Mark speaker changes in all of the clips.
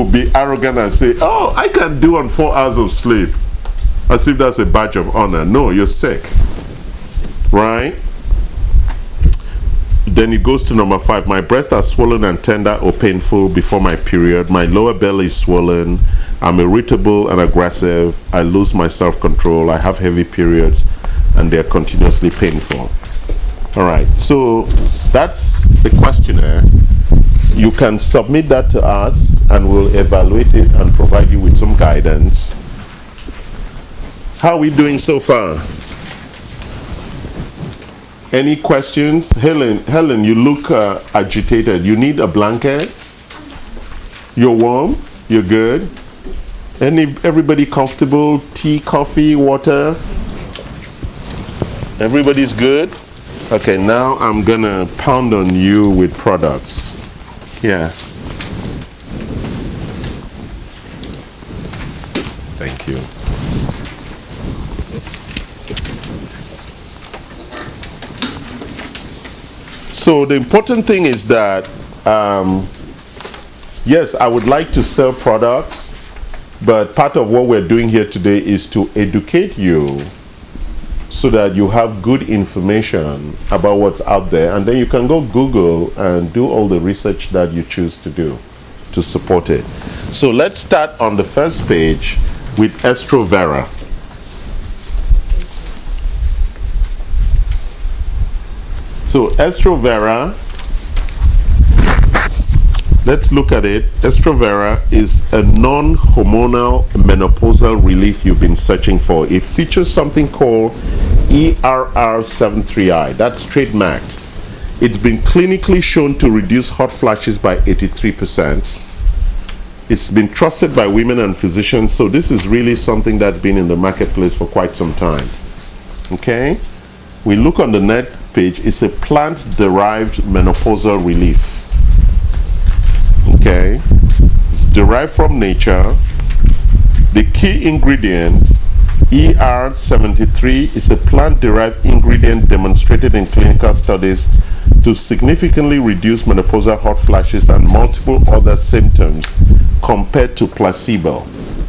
Speaker 1: will be arrogant and say, oh, I can do on 4 hours of sleep, as if that's a badge of honor. No, you're sick, right? Then it goes to number 5. My breasts are swollen and tender or painful before my period. My lower belly is swollen. I'm irritable and aggressive. I lose my self-control. I have heavy periods and they're continuously painful. All right, so that's the questionnaire. You can submit that to us and we'll evaluate it and provide you with some guidance. How are we doing so far? Any questions? Helen, you look agitated. You need a blanket? You're warm? You're good? Everybody comfortable? Tea, coffee, water? Everybody's good? Okay, now I'm gonna pound on you with products. Yeah. Thank you. So the important thing is that, yes, I would like to sell products, but part of what we're doing here today is to educate you so that you have good information about what's out there, and then you can go Google and do all the research that you choose to do to support it. So let's start on the first page with Estrovera. So Estrovera, let's look at it. Estrovera is a non-hormonal menopausal relief you've been searching for. It features something called ERR73I. That's trademarked. It's been clinically shown to reduce hot flashes by 83%. It's been trusted by women and physicians, so this is really something that's been in the marketplace for quite some time. Okay? We look on the net page. It's a plant-derived menopausal relief. Okay? It's derived from nature. The key ingredient, ER73, is a plant-derived ingredient demonstrated in clinical studies to significantly reduce menopausal hot flashes and multiple other symptoms compared to placebo.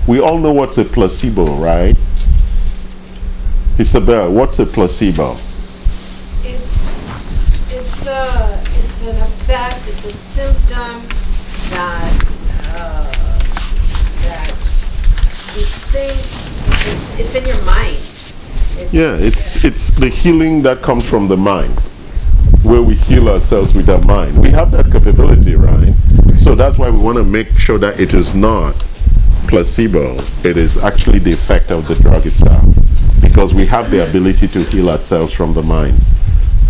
Speaker 1: We all know what's a placebo, right? Isabel, what's a placebo?
Speaker 2: It's an effect, it's a symptom that you think it's in your mind.
Speaker 1: It's the healing that comes from the mind, where we heal ourselves with our mind. We have that capability, right? So that's why we want to make sure that it is not placebo. It is actually the effect of the drug itself, because we have the ability to heal ourselves from the mind,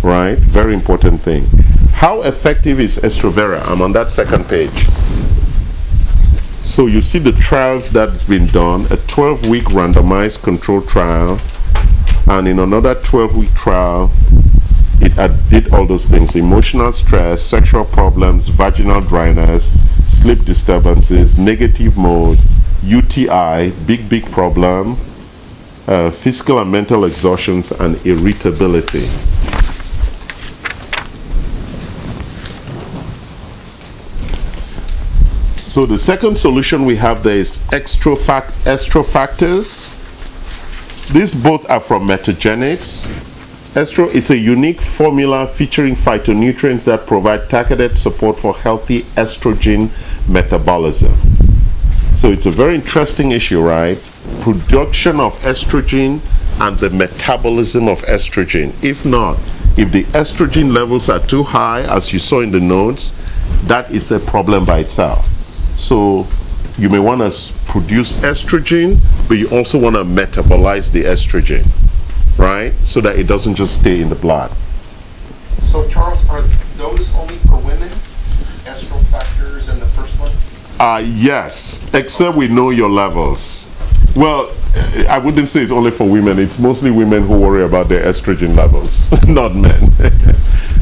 Speaker 1: right? Very important thing. How effective is Estrovera? I'm on that second page. So you see the trials that's been done, a 12-week randomized controlled trial, and in another 12-week trial, it did all those things: emotional stress, sexual problems, vaginal dryness, sleep disturbances, negative mood, UTI, big problem, physical and mental exhaustions, and irritability. So the second solution we have there is estrofactors. These both are from Metagenics. Estro is a unique formula featuring phytonutrients that provide targeted support for healthy estrogen metabolism. So it's a very interesting issue, right? Production of estrogen and the metabolism of estrogen. If the estrogen levels are too high, as you saw in the notes, that is a problem by itself. So you may want to produce estrogen, but you also want to metabolize the estrogen, right? So that it doesn't just stay in the blood.
Speaker 3: So Charles, are those only for women? Estrofactors and the first one?
Speaker 1: Yes, except we know your levels. Well, I wouldn't say it's only for women. It's mostly women who worry about their estrogen levels, not men.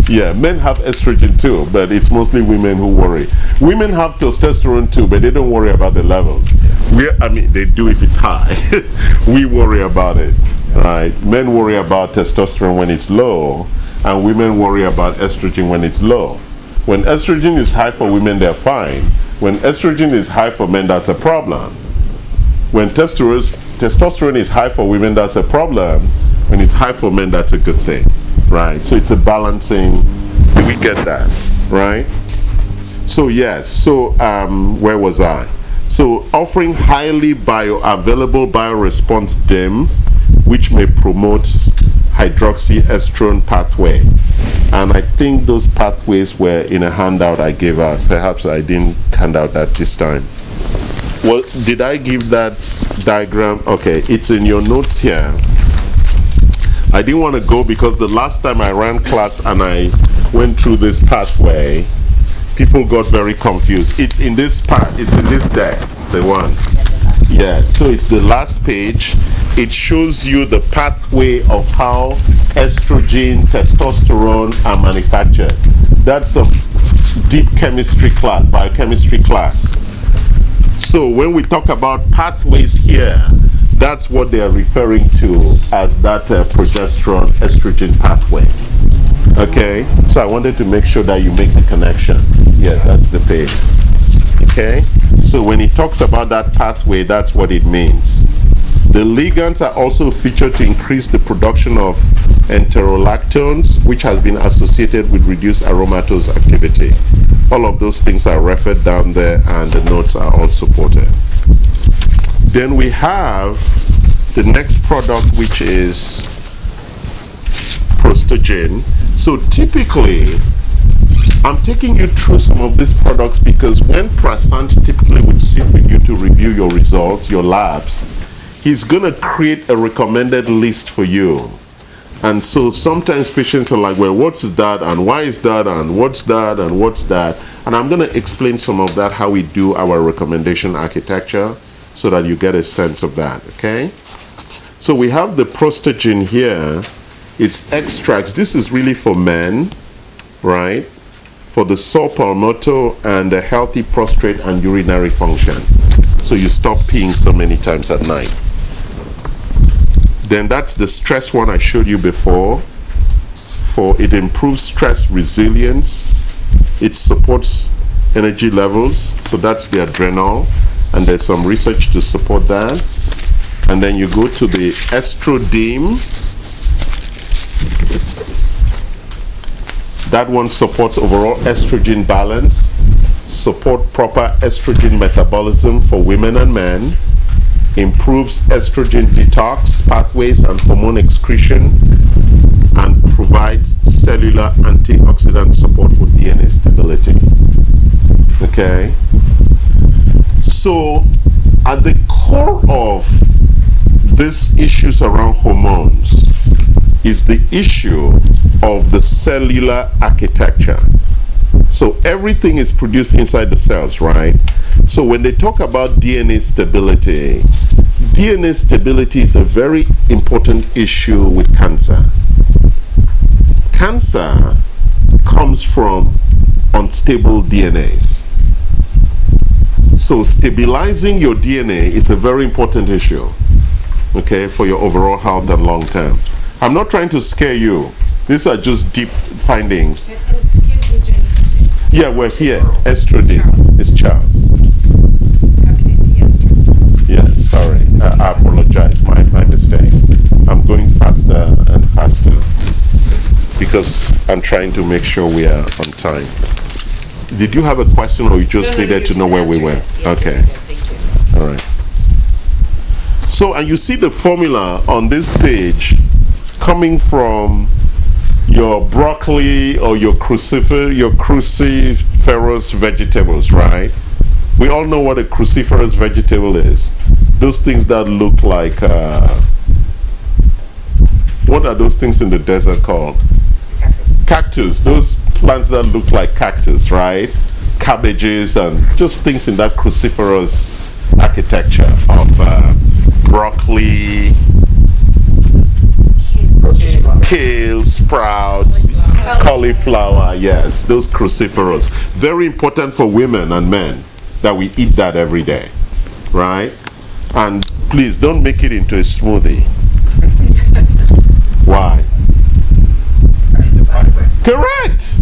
Speaker 1: Yeah, men have estrogen too, but it's mostly women who worry. Women have testosterone too, but they don't worry about the levels. They do if it's high. We worry about it, right? Men worry about testosterone when it's low, and women worry about estrogen when it's low. When estrogen is high for women, they're fine. When estrogen is high for men, that's a problem. When testosterone is high for women, that's a problem. When it's high for men, that's a good thing, right? So it's a balancing. Do we get that, right? So yes, so where was I? So offering highly bioavailable bioresponse DIM, which may promote hydroxyestrone pathway. And I think those pathways were in a handout I gave out. Perhaps I didn't hand out that this time. Well, did I give that diagram? Okay, it's in your notes here. I didn't want to go because the last time I ran class and I went through this pathway, people got very confused. It's in this part, it's in this deck, the one. Yeah, so it's the last page. It shows you the pathway of how estrogen, testosterone are manufactured. That's a deep chemistry class, biochemistry class. So when we talk about pathways here, that's what they are referring to as that progesterone estrogen pathway. Okay, so I wanted to make sure that you make the connection. Yeah, that's the page. Okay, so when he talks about that pathway, that's what it means. The ligands are also featured to increase the production of enterolactones, which has been associated with reduced aromatase activity. All of those things are referred down there, and the notes are all supported. Then we have the next product, which is prostogen. So typically, I'm taking you through some of these products because when Prasant typically would sit with you to review your results, your labs, he's going to create a recommended list for you. And so sometimes patients are like, well, what's that, and why is that, and what's that, and what's that? And I'm going to explain some of that, how we do our recommendation architecture, so that you get a sense of that, okay? So we have the prostogen here. It's extracts. This is really for men, right? For the sore palmato and the healthy prostate and urinary function. So you stop peeing so many times at night. Then that's the stress one I showed you before. For it improves stress resilience. It supports energy levels. So that's the adrenal. And there's some research to support that. And then you go to the estrodim. That one supports overall estrogen balance, support proper estrogen metabolism for women and men, improves estrogen detox pathways and hormone excretion, and provides cellular antioxidant support for DNA stability. Okay? So, at the core of these issues around hormones is the issue of the cellular architecture. So everything is produced inside the cells, right? So when they talk about DNA stability is a very important issue with cancer. Cancer comes from unstable DNAs. So stabilizing your DNA is a very important issue, okay, for your overall health and long term. I'm not trying to scare you. These are just deep findings.
Speaker 2: Excuse me, James.
Speaker 1: Yeah, we're here. Estrogen. It's Charles.
Speaker 2: Okay, the
Speaker 1: Yeah, sorry. I apologize. My mistake. I'm going faster and faster because I'm trying to make sure we are on time. Did you have a question, or you just needed to know where we were? Okay.
Speaker 2: Thank you.
Speaker 1: All right. So, and you see the formula on this page coming from your broccoli or your cruciferous vegetables, right? We all know what a cruciferous vegetable is. Those things that look like, what are those things in the desert called? Cactus. Those plants that look like cactus, right? Cabbages and just things in that cruciferous architecture of broccoli, kale, sprouts, cauliflower, yes, those cruciferous. Very important for women and men that we eat that every day, right? And please don't make it into a smoothie. Why? Correct.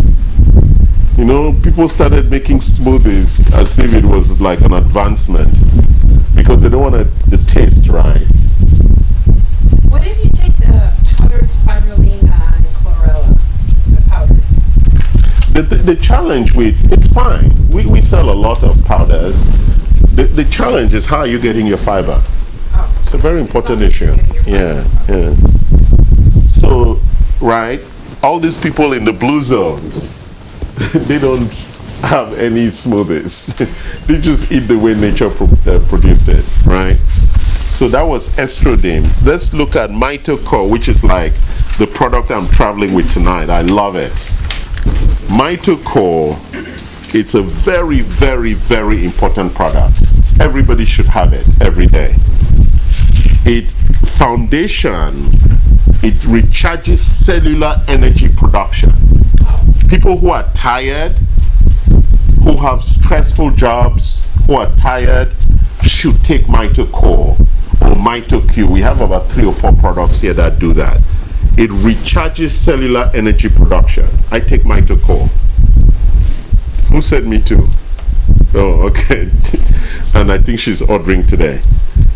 Speaker 1: You know, people started making smoothies as if it was like an advancement because they don't want the taste right.
Speaker 4: What if you take the powdered spirulina and chlorella, the powder?
Speaker 1: The challenge with it's fine. We sell a lot of powders. The challenge is how are you getting your fiber?
Speaker 4: Oh,
Speaker 1: It's a very important
Speaker 4: as long
Speaker 1: issue.
Speaker 4: as you're getting your
Speaker 1: Yeah,
Speaker 4: fiber.
Speaker 1: yeah. So, right, all these people in the blue zones, they don't have any smoothies. They just eat the way nature produced it, right? So that was estrogen. Let's look at Mitochondria, which is like the product I'm traveling with tonight. I love it. Mitochondria, it's a very, very, very important product. Everybody should have it every day. It's foundation. It recharges cellular energy production. People who are tired, who have stressful jobs, who are tired, should take Mitochondria or MitoQ. We have about 3 or 4 products here that do that. It recharges cellular energy production. I take Mitochondria. Who said me too? Oh, okay. And I think she's ordering today.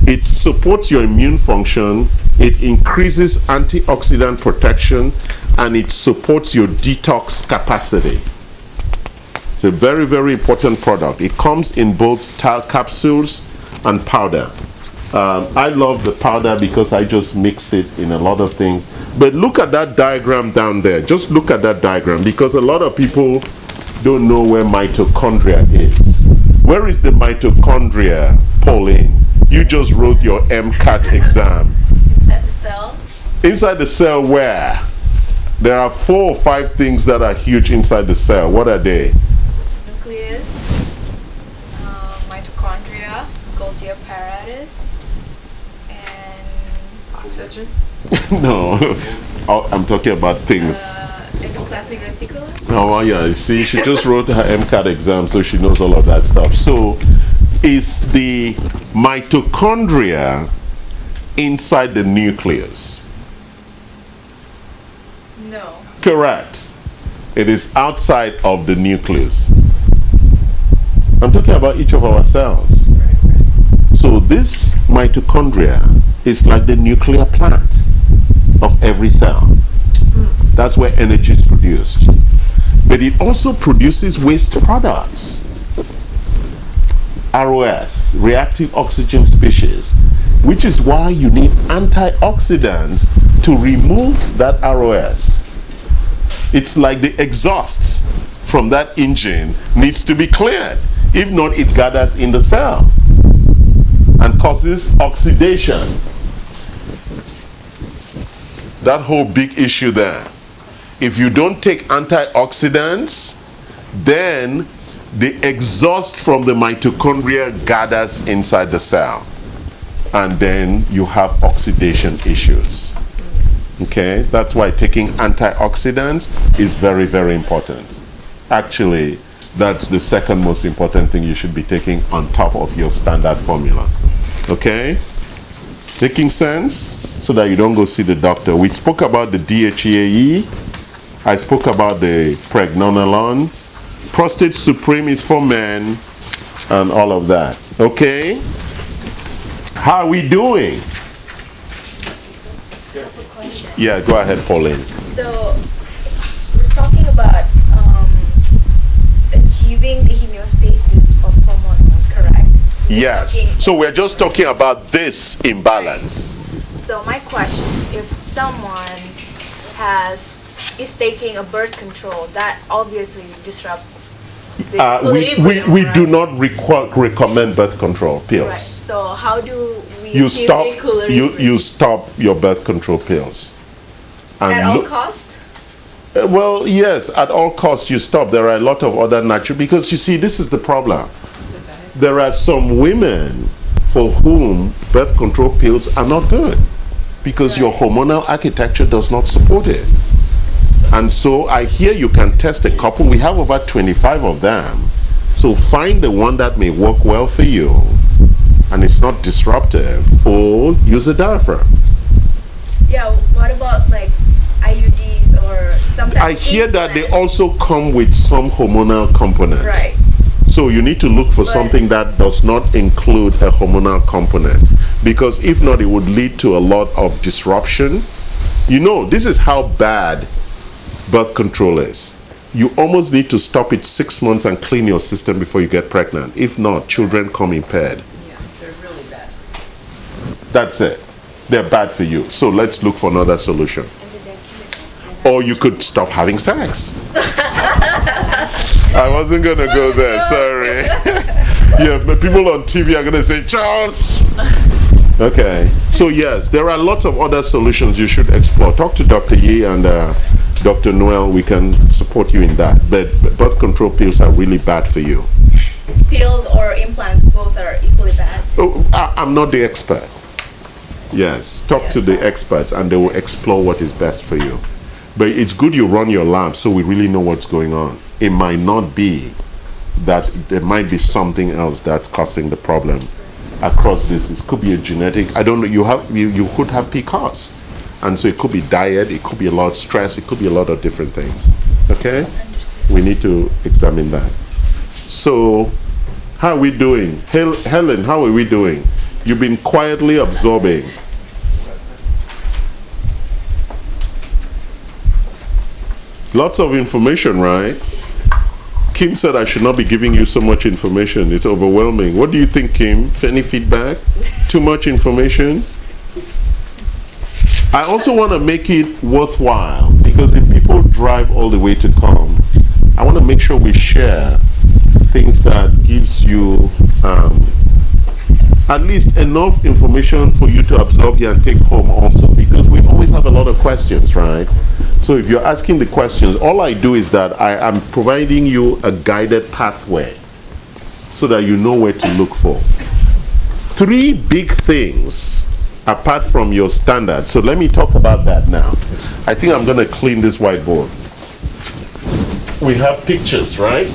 Speaker 1: It supports your immune function, it increases antioxidant protection, and it supports your detox capacity. It's a very, very important product. It comes in both capsules and powder. I love the powder because I just mix it in a lot of things. But look at that diagram down there. Just look at that diagram because a lot of people don't know where mitochondria is. Where is the mitochondria, Pauline? You just wrote your MCAT exam.
Speaker 2: Inside the cell.
Speaker 1: Inside the cell where? There are 4 or 5 things that are huge inside the cell. What are they?
Speaker 2: Nucleus, mitochondria, Golgi apparatus, and
Speaker 4: Oxygen?
Speaker 1: No, I'm talking about things.
Speaker 2: endoplasmic reticulum.
Speaker 1: Oh, yeah, see, she just wrote her MCAT exam, so she knows all of that stuff. So, is the mitochondria inside the nucleus?
Speaker 2: No.
Speaker 1: Correct. It is outside of the nucleus. I'm talking about each of our cells. So this mitochondria is like the nuclear plant of every cell. That's where energy is produced. But it also produces waste products. ROS, reactive oxygen species, which is why you need antioxidants to remove that ROS. It's like the exhaust from that engine needs to be cleared. If not, it gathers in the cell and causes oxidation. That whole big issue there. If you don't take antioxidants, then the exhaust from the mitochondria gathers inside the cell. And then you have oxidation issues. Okay? That's why taking antioxidants is very, very important. Actually, that's the second most important thing you should be taking on top of your standard formula. Okay? Making sense? So that you don't go see the doctor. We spoke about the DHEAE. I spoke about the pregnenolone. Prostate Supreme is for men and all of that. Okay? How are we doing?
Speaker 2: Question.
Speaker 1: Yeah, go ahead, Pauline.
Speaker 2: So, we're talking about achieving the homeostasis of hormone, correct?
Speaker 1: Yes.
Speaker 2: Talking-
Speaker 1: So we're just talking about this imbalance.
Speaker 2: So my question, if someone is taking a birth control, that obviously disrupt the equilibrium,
Speaker 1: We
Speaker 2: right?
Speaker 1: do not recommend birth control pills.
Speaker 2: Right. So how do we
Speaker 1: You
Speaker 2: achieve
Speaker 1: stop.
Speaker 2: the equilibrium?
Speaker 1: You stop your birth control pills. And
Speaker 2: At all
Speaker 1: look-
Speaker 2: cost?
Speaker 1: Well, yes, at all costs you stop. There are a lot of other natural, because you see, this is the problem. There are some women for whom birth control pills are not good because your hormonal architecture does not support it. And so I hear you can test a couple. We have over 25 of them. So find the one that may work well for you and it's not disruptive, or use a diaphragm.
Speaker 2: Yeah, what about like IUDs or sometimes
Speaker 1: I hear that they
Speaker 2: implants.
Speaker 1: also come with some hormonal component.
Speaker 2: Right.
Speaker 1: So you need to look for
Speaker 2: But-
Speaker 1: something that does not include a hormonal component, because if not, it would lead to a lot of disruption. You know, this is how bad birth control is. You almost need to stop it 6 months and clean your system before you get pregnant. If not, children come impaired.
Speaker 4: Yeah, they're really bad.
Speaker 1: That's it. They're bad for you. So let's look for another solution. Or you could stop having sex. I wasn't going to go there, sorry. Yeah, but people on TV are going to say, Charles. Okay. So yes, there are lots of other solutions you should explore. Talk to Dr. Yi and Dr. Noel. We can support you in that. But birth control pills are really bad for you.
Speaker 2: Pills or implants, both are equally bad.
Speaker 1: Oh, I'm not the expert. Yes, talk to the experts and they will explore what is best for you. But it's good you run your lab so we really know what's going on. It might not be that, there might be something else that's causing the problem across this. It could be a genetic, I don't know, you could have PCOS. And so it could be diet, it could be a lot of stress, it could be a lot of different things. Okay? We need to examine that. So, how are we doing? Helen, how are we doing? You've been quietly absorbing. Lots of information, right? Kim said I should not be giving you so much information. It's overwhelming. What do you think, Kim? Any feedback? Too much information? I also want to make it worthwhile, because if people drive all the way to come, I want to make sure we share things that gives you at least enough information for you to absorb here and take home also, because we always have a lot of questions, right? So if you're asking the questions, all I do is that I am providing you a guided pathway so that you know where to look for. 3 big things apart from your standard. So let me talk about that now. I think I'm going to clean this whiteboard. We have pictures, right?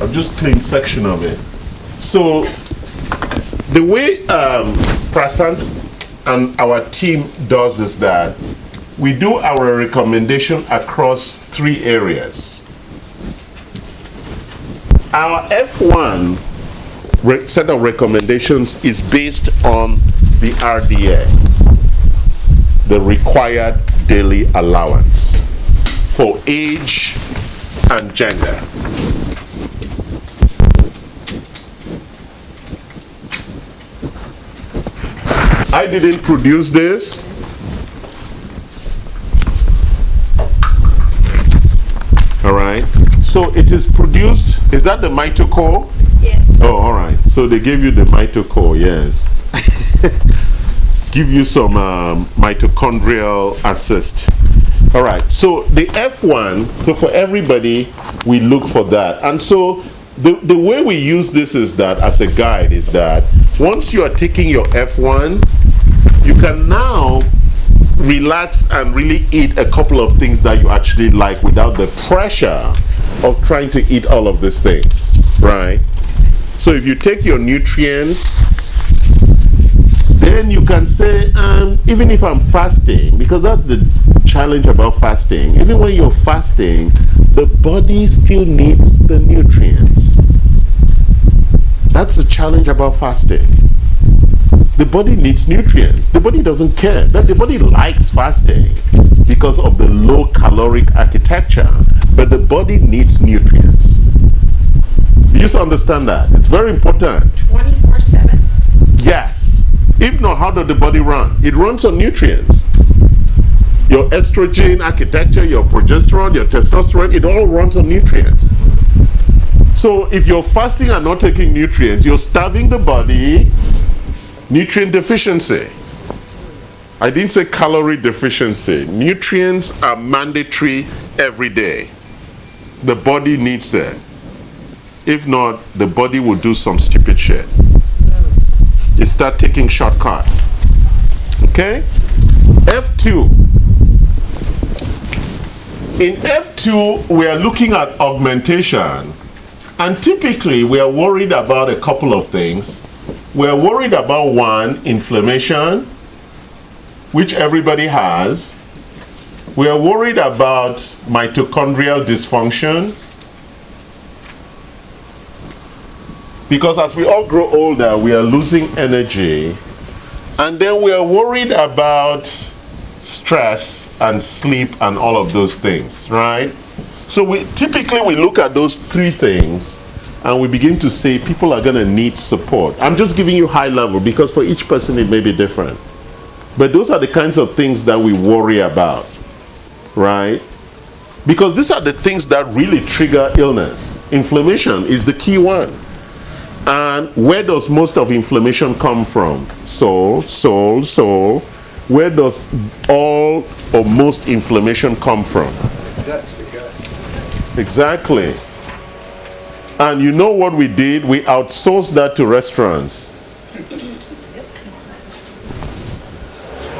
Speaker 1: I've just cleaned section of it. So the way Prasant and our team does is that we do our recommendation across 3 areas. Our F1 set of recommendations is based on the RDA, the required daily allowance for age and gender. I didn't produce this. All right. So it is produced. Is that the mitochondria?
Speaker 2: Yes.
Speaker 1: Oh, all right. So they gave you the mitochondria, yes. Give you some mitochondrial assist. All right. So the F1, so for everybody, we look for that. And so the way we use this is that, as a guide, is that once you are taking your F1, you can now relax and really eat a couple of things that you actually like without the pressure of trying to eat all of these things, right? So if you take your nutrients, then you can say, even if I'm fasting, because that's the challenge about fasting, even when you're fasting, the body still needs the nutrients. That's the challenge about fasting. The body needs nutrients. The body doesn't care. The body likes fasting because of the low caloric architecture, but the body needs nutrients. You just understand that. It's very important.
Speaker 4: 24/7?
Speaker 1: Yes. If not, how does the body run? It runs on nutrients. Your estrogen architecture, your progesterone, your testosterone, it all runs on nutrients. So if you're fasting and not taking nutrients, you're starving the body. Nutrient deficiency. I didn't say calorie deficiency. Nutrients are mandatory every day. The body needs it. If not, the body will do some stupid shit. It start taking shortcut. Okay? F2. In F2, we are looking at augmentation. And typically, we are worried about a couple of things. We're worried about one, inflammation, which everybody has. We are worried about mitochondrial dysfunction, because as we all grow older, we are losing energy. And then we are worried about stress and sleep and all of those things, right? So we look at those three things and we begin to say people are going to need support. I'm just giving you high level because for each person it may be different. But those are the kinds of things that we worry about, right? Because these are the things that really trigger illness. Inflammation is the key one. And where does most of inflammation come from? Soul. Where does all or most inflammation come from?
Speaker 3: Gut to the gut.
Speaker 1: Exactly. And you know what we did? We outsourced that to restaurants.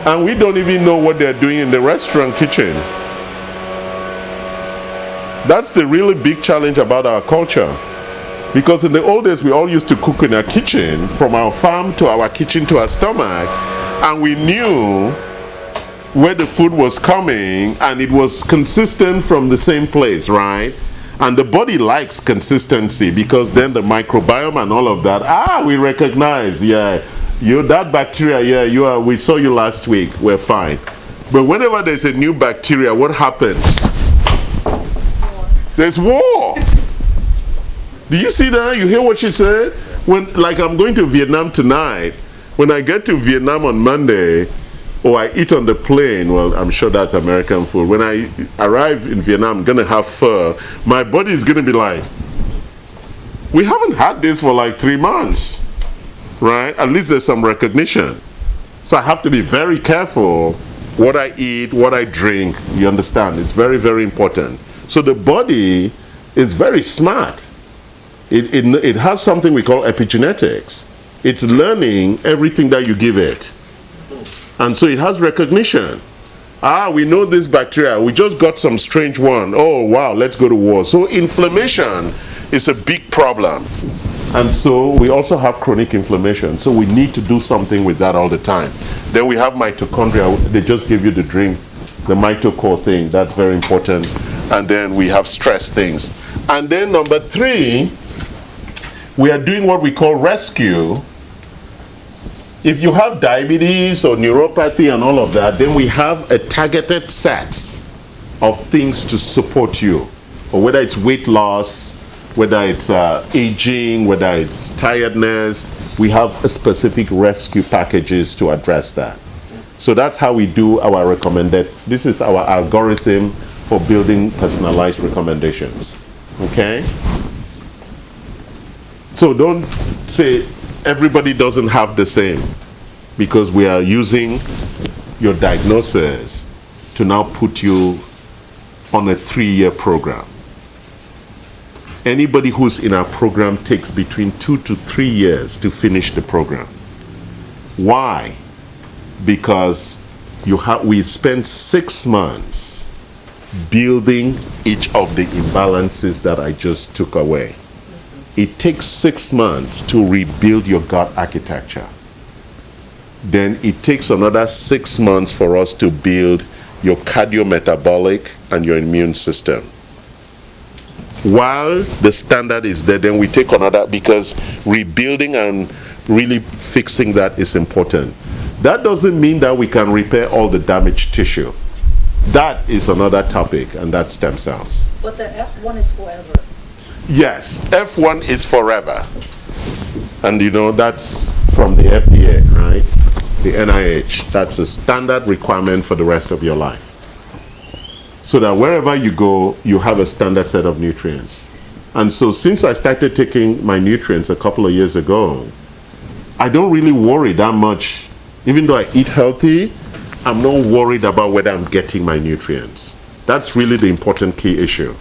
Speaker 1: And we don't even know what they're doing in the restaurant kitchen. That's the really big challenge about our culture. Because in the old days, we all used to cook in our kitchen, from our farm to our kitchen to our stomach, and we knew where the food was coming, and it was consistent from the same place, right? And the body likes consistency, because then the microbiome and all of that, we recognize, that bacteria, we saw you last week, we're fine. But whenever there's a new bacteria, what happens? There's war. Do you see that? You hear what she said? Like I'm going to Vietnam tonight. When I get to Vietnam on Monday, or I eat on the plane, well, I'm sure that's American food. When I arrive in Vietnam, I'm going to have pho. My body is going to be like, we haven't had this for like 3 months, right? At least there's some recognition. So I have to be very careful what I eat, what I drink. You understand? It's very, very important. So the body is very smart. It has something we call epigenetics. It's learning everything that you give it. And so it has recognition. We know this bacteria. We just got some strange one. Oh, wow, let's go to war. So inflammation is a big problem. And so we also have chronic inflammation. So we need to do something with that all the time. Then we have mitochondria. They just give you the drink, the mitochondria thing. That's very important. And then we have stress things. And then number 3, we are doing what we call rescue. If you have diabetes or neuropathy and all of that, then we have a targeted set of things to support you. Or whether it's weight loss, whether it's aging, whether it's tiredness, we have specific rescue packages to address that. So that's how we do our recommended. This is our algorithm for building personalized recommendations. Okay? So don't say everybody doesn't have the same, because we are using your diagnosis to now put you on a 3-year program. Anybody who's in our program takes between 2 to 3 years to finish the program. Why? Because we spent 6 months building each of the imbalances that I just took away. It takes 6 months to rebuild your gut architecture. Then it takes another 6 months for us to build your cardiometabolic and your immune system. While the standard is there, then we take another, because rebuilding and really fixing that is important. That doesn't mean that we can repair all the damaged tissue. That is another topic, and that's stem cells.
Speaker 4: But the F1 is forever.
Speaker 1: Yes, F1 is forever. And you know, that's from the FDA, right? The NIH. That's a standard requirement for the rest of your life. So that wherever you go, you have a standard set of nutrients. And so since I started taking my nutrients a couple of years ago, I don't really worry that much. Even though I eat healthy, I'm not worried about whether I'm getting my nutrients. That's really the important key issue.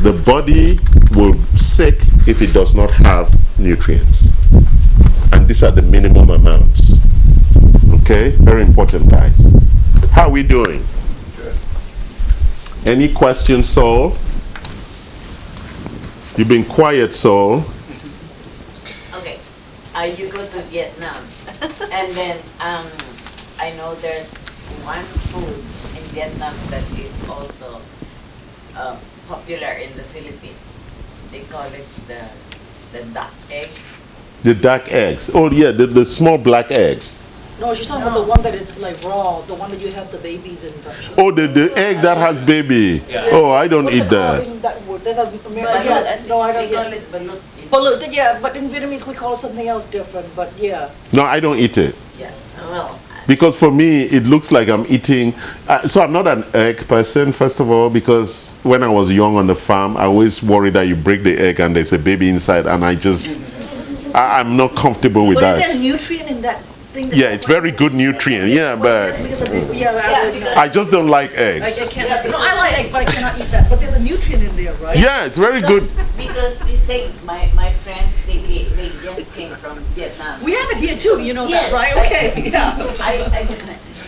Speaker 1: The body will sick if it does not have nutrients. And these are the minimum amounts. Okay? Very important, guys. How are we doing?
Speaker 3: Good.
Speaker 1: Any questions, Saul? You've been quiet, Saul.
Speaker 2: Okay.
Speaker 5: Vietnam. And then I know there's one food in Vietnam that is also popular in the Philippines. They call it the duck egg.
Speaker 1: The duck eggs. Oh yeah, the small black eggs.
Speaker 6: No, she's talking about the one that is like raw, the one that you have the babies in.
Speaker 1: Oh, the egg that has baby. Oh, I don't
Speaker 6: What's
Speaker 1: eat
Speaker 6: it called
Speaker 1: that.
Speaker 6: in that word? There's a American.
Speaker 5: Balut.
Speaker 6: No, I don't
Speaker 5: They call
Speaker 6: get
Speaker 5: it balut.
Speaker 6: Balut, yeah, but in Vietnamese we call it something else different, but yeah.
Speaker 1: No, I don't eat it.
Speaker 5: Yeah. Well,
Speaker 1: Because for me, it looks like I'm eating. So I'm not an egg person, first of all, because when I was young on the farm, I always worried that you break the egg and there's a baby inside, and I'm not comfortable with
Speaker 6: But is
Speaker 1: that.
Speaker 6: there a nutrient in that thing?
Speaker 1: Yeah, it's very good nutrient. Yeah, but I just don't like
Speaker 6: I
Speaker 1: eggs.
Speaker 6: can't. No, I like egg, but I cannot eat that. But there's a nutrient in there, right?
Speaker 1: Yeah, it's very good.
Speaker 5: because they say my friend they just came from Vietnam.
Speaker 6: We have it here too. You know
Speaker 5: Yes,
Speaker 6: that, right? Okay. Yeah.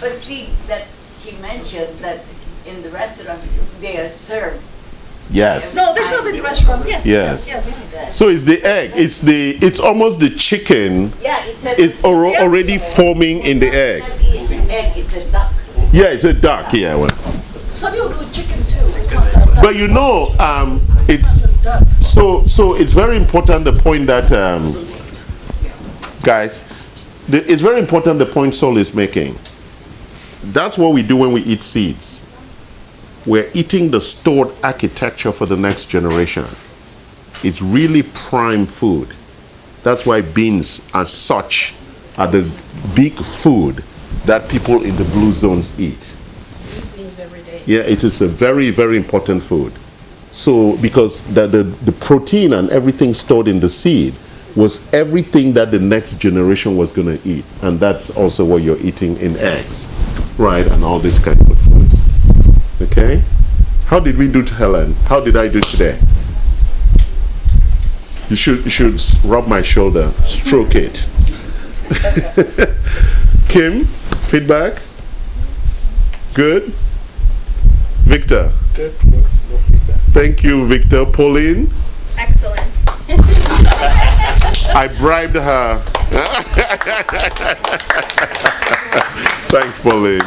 Speaker 5: But see that she mentioned that in the restaurant they are served.
Speaker 1: Yes.
Speaker 6: No, they serve in the restaurant. Yes.
Speaker 1: Yes.
Speaker 6: Yes.
Speaker 1: So it's the egg. It's almost the chicken.
Speaker 5: Yeah, it says
Speaker 1: It's already forming in the egg.
Speaker 5: It's an egg. It's a duck.
Speaker 1: Yeah, it's a duck. Yeah. Well.
Speaker 6: Some people do chicken too. It's not that.
Speaker 1: But you know, it's so it's very important the point that guys, it's very important the point Sol is making. That's what we do when we eat seeds. We're eating the stored architecture for the next generation. It's really prime food. That's why beans as such are the big food that people in the blue zones eat.
Speaker 4: Beans every day.
Speaker 1: Yeah, it is a very, very important food. So, because the protein and everything stored in the seed was everything that the next generation was going to eat. And that's also what you're eating in eggs, right? And all these kinds of foods. Okay? How did we do to Helen? How did I do today? You should rub my shoulder, stroke it. Kim, feedback? Good? Victor?
Speaker 3: Good, no feedback.
Speaker 1: Thank you, Victor. Pauline?
Speaker 2: Excellent.
Speaker 1: I bribed her. Thanks, Pauline.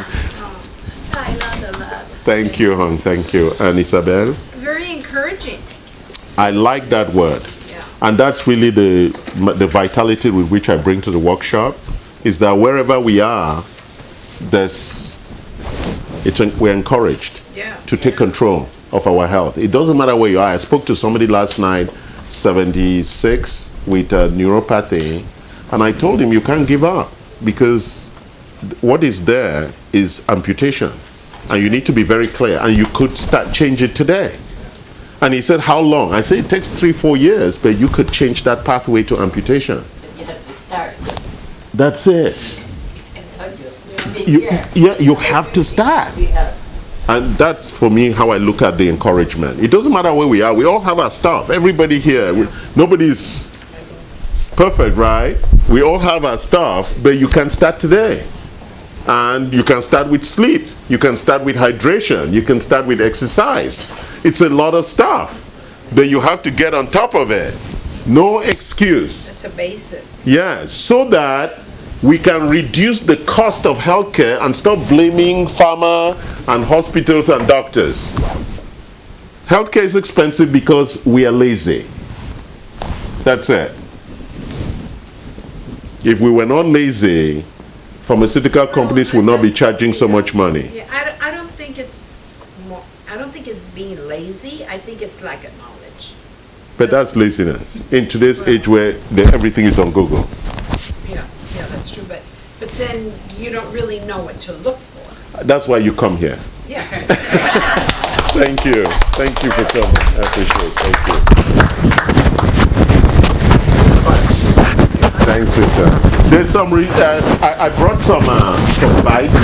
Speaker 2: I learned a lot.
Speaker 1: Thank you, hon. Thank you. And Isabel?
Speaker 4: Very encouraging.
Speaker 1: I like that word.
Speaker 4: Yeah.
Speaker 1: And that's really the vitality with which I bring to the workshop, is that wherever we are, we're encouraged
Speaker 4: Yeah.
Speaker 1: to take control of our health. It doesn't matter where you are. I spoke to somebody last night, 76, with neuropathy, and I told him you can't give up, because what is there is amputation, and you need to be very clear, and you could start change it today. And he said, how long? I said, it takes 3-4 years, but you could change that pathway to amputation.
Speaker 5: But you have to start.
Speaker 1: That's it.
Speaker 5: I told you.
Speaker 1: You have to start.
Speaker 5: We have.
Speaker 1: And that's, for me, how I look at the encouragement. It doesn't matter where we are. We all have our stuff. Everybody here. Nobody's perfect, right? We all have our stuff, but you can start today. And you can start with sleep. You can start with hydration. You can start with exercise. It's a lot of stuff. But you have to get on top of it. No excuse.
Speaker 4: It's a basic.
Speaker 1: Yeah, so that we can reduce the cost of healthcare and stop blaming pharma and hospitals and doctors. Healthcare is expensive because we are lazy. That's it. If we were not lazy, pharmaceutical companies would not be charging so much money.
Speaker 4: Yeah, I don't think it's being lazy. I think it's lack of knowledge.
Speaker 1: But that's laziness. In today's age where everything is on Google.
Speaker 4: Yeah, that's true. But then you don't really know what to look for.
Speaker 1: That's why you come here.
Speaker 4: Yeah.
Speaker 1: Thank you. Thank you for coming. I appreciate it. Thank you. Thanks, Victor. There's some, I brought some bites.